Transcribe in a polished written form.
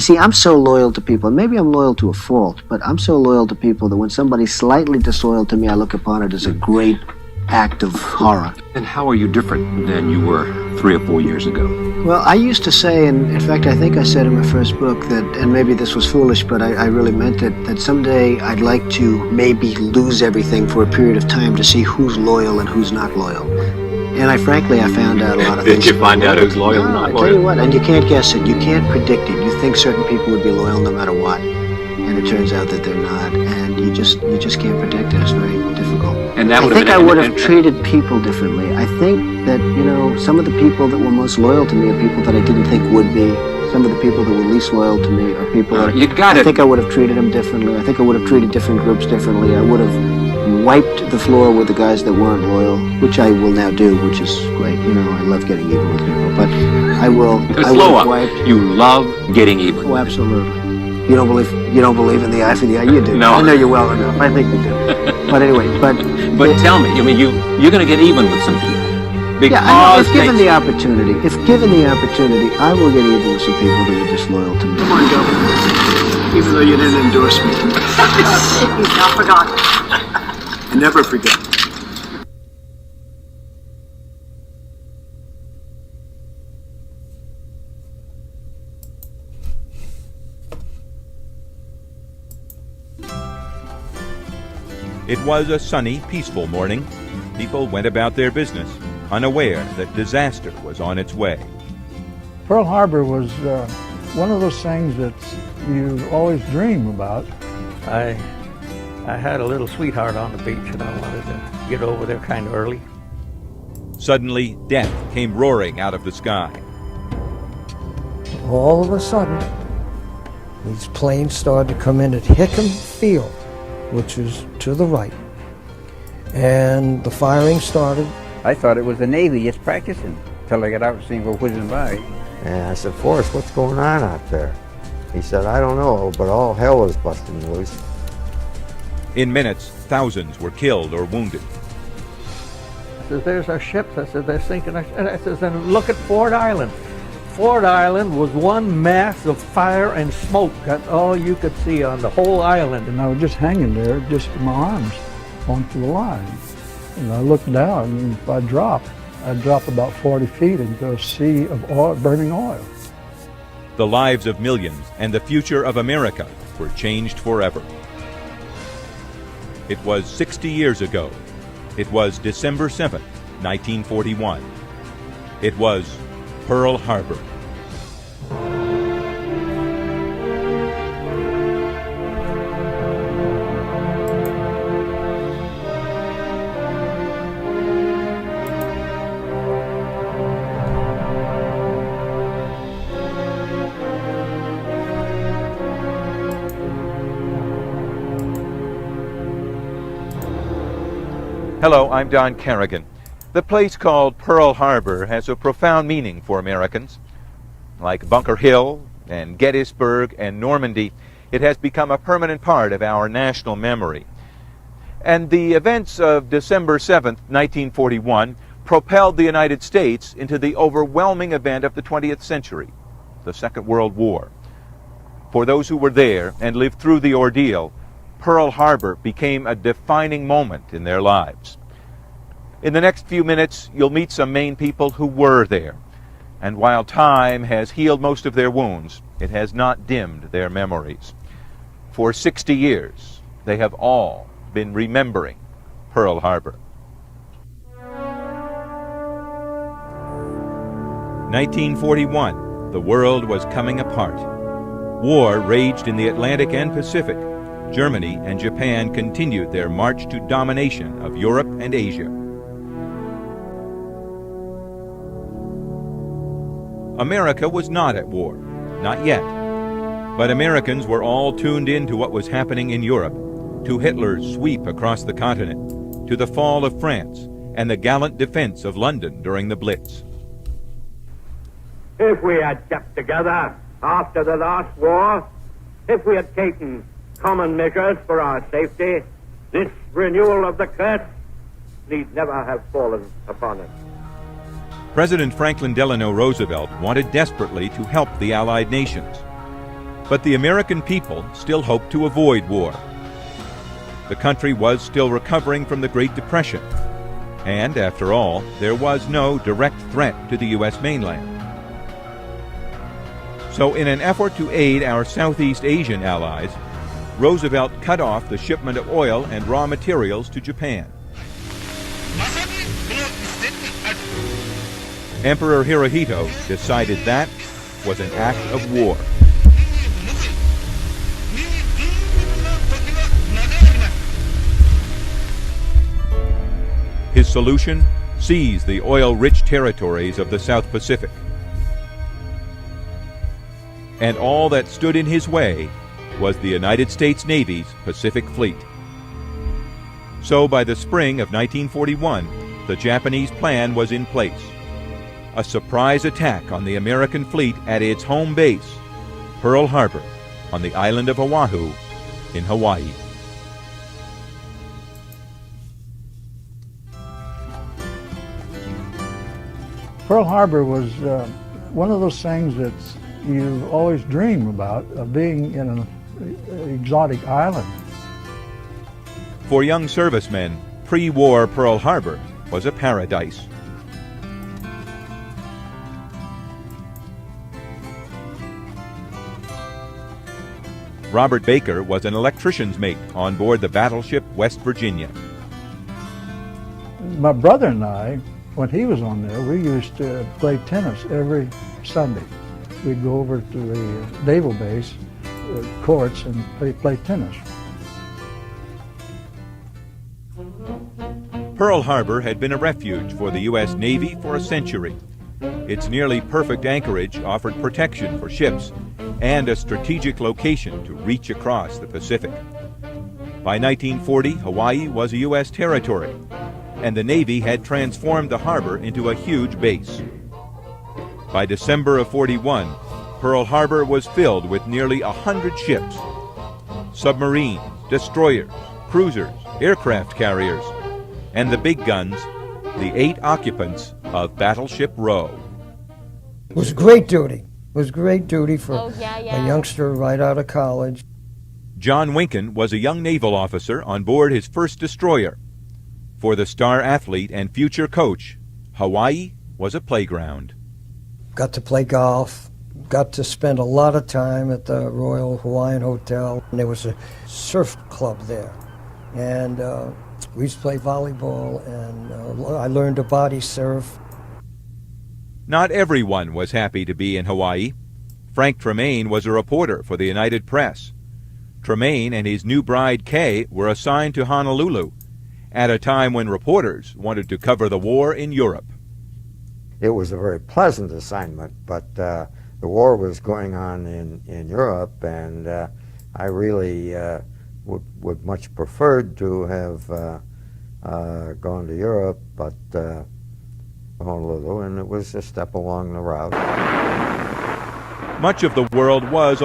see, I'm so loyal to people, and maybe I'm loyal to a fault, but I'm so loyal to people that when somebody's slightly disloyal to me, I look upon it as a great act of horror. And how are you different than you were 3 or 4 years ago? Well, I used to say, and in fact I think I said in my first book that, and maybe this was foolish, but I really meant it, that someday I'd like to maybe lose everything for a period of time to see who's loyal and who's not loyal. And I found out a lot of things. Did you find out who's loyal and not loyal? I tell you what, and you can't guess it, you can't predict it. You think certain people would be loyal no matter what, and it turns out that they're not, and you just can't predict it. It's very difficult. And that I think I would have treated people differently. I think that, some of the people that were most loyal to me are people that I didn't think would be. Some of the people that were least loyal to me are people that I think I would have treated them differently. I think I would have treated different groups differently. I would have wiped the floor with the guys that weren't loyal, which I will now do, which is great. I love getting even with people, but I will. Slow up. You love getting even. Oh, absolutely. You don't believe in the eye for the eye? You do. No. I know you well enough. I think you do. But anyway, but tell me, you're going to get even with some people. Yeah, I know, if given the opportunity, I will get even with some people that are disloyal to me. Come on, Governor. Even though you didn't endorse me. He's not forgotten. I never forget. It was a sunny, peaceful morning. People went about their business, unaware that disaster was on its way. Pearl Harbor was one of those things that you always dream about. I had a little sweetheart on the beach, and I wanted to get over there kind of early. Suddenly, death came roaring out of the sky. All of a sudden, these planes started to come in at Hickam Field, which is to the right. And the firing started. I thought it was the Navy just practicing until I got out and seen go whizzing by. And I said, Forrest, what's going on out there? He said, I don't know, but all hell was busting loose. In minutes, thousands were killed or wounded. I said, there's our ships. I said, they're sinking. And I said, then look at Ford Island. Ford Island was one mass of fire and smoke. That's all you could see on the whole island. And I was just hanging there, just with my arms onto the line. And I looked down, and if I dropped, I'd drop about 40 feet into a sea of oil, burning oil. The lives of millions and the future of America were changed forever. It was 60 years ago. It was December 7th, 1941. It was Pearl Harbor. Hello, I'm Don Kerrigan. The place called Pearl Harbor has a profound meaning for Americans. Like Bunker Hill and Gettysburg and Normandy, it has become a permanent part of our national memory. And the events of December 7th, 1941, propelled the United States into the overwhelming event of the 20th century, the Second World War. For those who were there and lived through the ordeal, Pearl Harbor became a defining moment in their lives. In the next few minutes, you'll meet some Maine people who were there. And while time has healed most of their wounds, it has not dimmed their memories. For 60 years, they have all been remembering Pearl Harbor. 1941, the world was coming apart. War raged in the Atlantic and Pacific. Germany and Japan continued their march to domination of Europe and Asia. America was not at war, not yet. But Americans were all tuned in to what was happening in Europe, to Hitler's sweep across the continent, to the fall of France, and the gallant defense of London during the Blitz. If we had kept together after the last war, if we had taken common measures for our safety, this renewal of the curse need never have fallen upon us. President Franklin Delano Roosevelt wanted desperately to help the Allied nations. But the American people still hoped to avoid war. The country was still recovering from the Great Depression, and after all, there was no direct threat to the U.S. mainland. So in an effort to aid our Southeast Asian allies, Roosevelt cut off the shipment of oil and raw materials to Japan. Emperor Hirohito decided that was an act of war. His solution? Seize the oil-rich territories of the South Pacific. And all that stood in his way was the United States Navy's Pacific Fleet. So by the spring of 1941, the Japanese plan was in place. A surprise attack on the American fleet at its home base, Pearl Harbor, on the island of Oahu in Hawaii. Pearl Harbor was one of those things that you always dream about, of being in an exotic island. For young servicemen, pre-war Pearl Harbor was a paradise. Robert Baker was an electrician's mate on board the battleship West Virginia. My brother and I, when he was on there, we used to play tennis every Sunday. We'd go over to the naval base courts and play tennis. Pearl Harbor had been a refuge for the U.S. Navy for a century. Its nearly perfect anchorage offered protection for ships and a strategic location to reach across the Pacific. By 1940, Hawaii was a U.S. territory, and the Navy had transformed the harbor into a huge base. By December of '41, Pearl Harbor was filled with nearly 100 ships, submarines, destroyers, cruisers, aircraft carriers, and the big guns, the 8 occupants of Battleship Row. It was great duty. It was great duty for a youngster right out of college. John Winken was a young naval officer on board his first destroyer. For the star athlete and future coach, Hawaii was a playground. Got to play golf, got to spend a lot of time at the Royal Hawaiian Hotel. And there was a surf club there. And we used to play volleyball, and I learned to body surf. Not everyone was happy to be in Hawaii. Frank Tremaine was a reporter for the United Press. Tremaine and his new bride, Kay, were assigned to Honolulu at a time when reporters wanted to cover the war in Europe. It was a very pleasant assignment, but the war was going on in Europe, and I really would much preferred to have gone to Europe, but Honolulu, and it was a step along the route. Much of the world was